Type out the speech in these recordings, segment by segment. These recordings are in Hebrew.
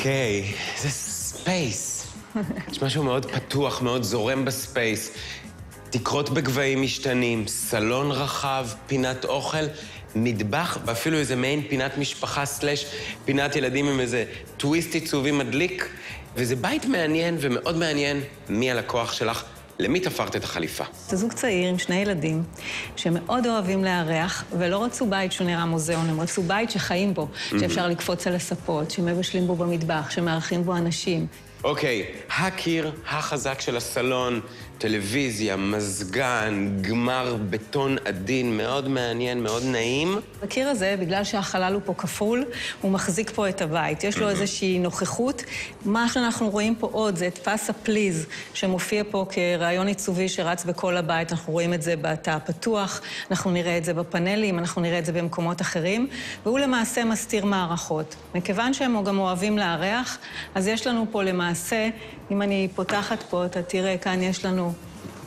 אוקיי, זה ספייס. יש משהו מאוד פתוח, מאוד זורם בספייס. תקרות בגבהים משתנים, סלון רחב, פינת אוכל, מטבח, ואפילו איזה מעין פינת משפחה סלש פינת ילדים עם איזה טוויסט עיצובי מדליק. וזה בית מעניין ומאוד מעניין מי הלקוח שלך, למי תפרת את החליפה. זה זוג צעיר עם 2 ילדים שמאוד אוהבים לארח, ולא רצו בית שהוא נראה מוזיאון, הם רצו בית שחיים בו, שאפשר לקפוץ על הספות, שמבשלים בו במטבח, שמארחים בו אנשים. אוקיי, הקיר החזק של הסלון, טלוויזיה, מזגן, גמר בטון עדין, מאוד מעניין, מאוד נעים. הקיר הזה, בגלל שהחלל הוא פה כפול, הוא מחזיק פה את הבית. יש לו איזושהי נוכחות. מה שאנחנו רואים פה עוד זה את פס הפליז, שמופיע פה כרעיון עיצובי שרץ בכל הבית. אנחנו רואים את זה בתא הפתוח, אנחנו נראה את זה בפאנלים, אנחנו נראה את זה במקומות אחרים, והוא למעשה מסתיר מערכות. מכיוון שהם גם אוהבים לארח, אז יש לנו פה למעשה, אם אני פותחת פה, אתה תראה, כאן יש לנו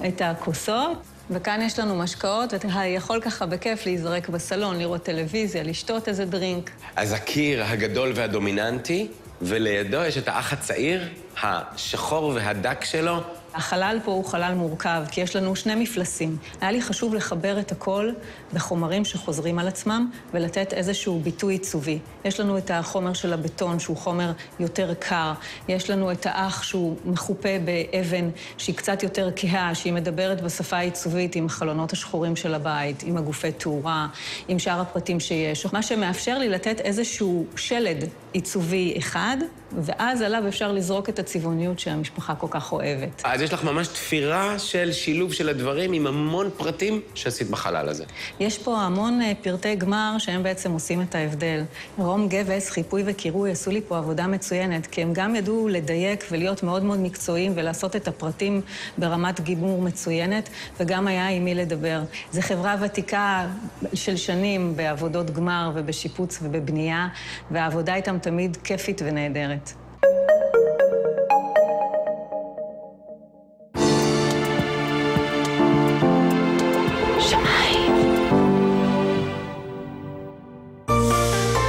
את הכוסות, וכאן יש לנו משקאות, ואתה יכול ככה בכיף להיזרק בסלון, לראות טלוויזיה, לשתות איזה דרינק. אז הקיר הגדול והדומיננטי, ולידו יש את האח הצעיר, השחור והדק שלו. החלל פה הוא חלל מורכב, כי יש לנו 2 מפלסים. היה לי חשוב לחבר את הכל בחומרים שחוזרים על עצמם, ולתת איזשהו ביטוי עיצובי. יש לנו את החומר של הבטון, שהוא חומר יותר קר. יש לנו את האח שהוא מחופה באבן, שהיא קצת יותר כהה, שהיא מדברת בשפה העיצובית עם החלונות השחורים של הבית, עם הגופי תאורה, עם שאר הפרטים שיש. מה שמאפשר לי לתת איזשהו שלד עיצובי אחד, ואז עליו אפשר לזרוק את הצבעוניות שהמשפחה כל כך אוהבת. אז יש לך ממש תפירה של שילוב של הדברים עם המון פרטים שעשית בחלל הזה. יש פה המון פרטי גמר שהם בעצם עושים את ההבדל. רום גבס, חיפוי וקירוי עשו לי פה עבודה מצוינת, כי הם גם ידעו לדייק ולהיות מאוד מאוד מקצועיים ולעשות את הפרטים ברמת גימור מצוינת, וגם היה עם מי לדבר. זו חברה ותיקה של שנים בעבודות גמר ובשיפוץ ובבנייה, והעבודה איתם תמיד כיפית ונהדרת.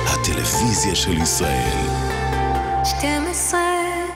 הטלוויזיה של ישראל. 12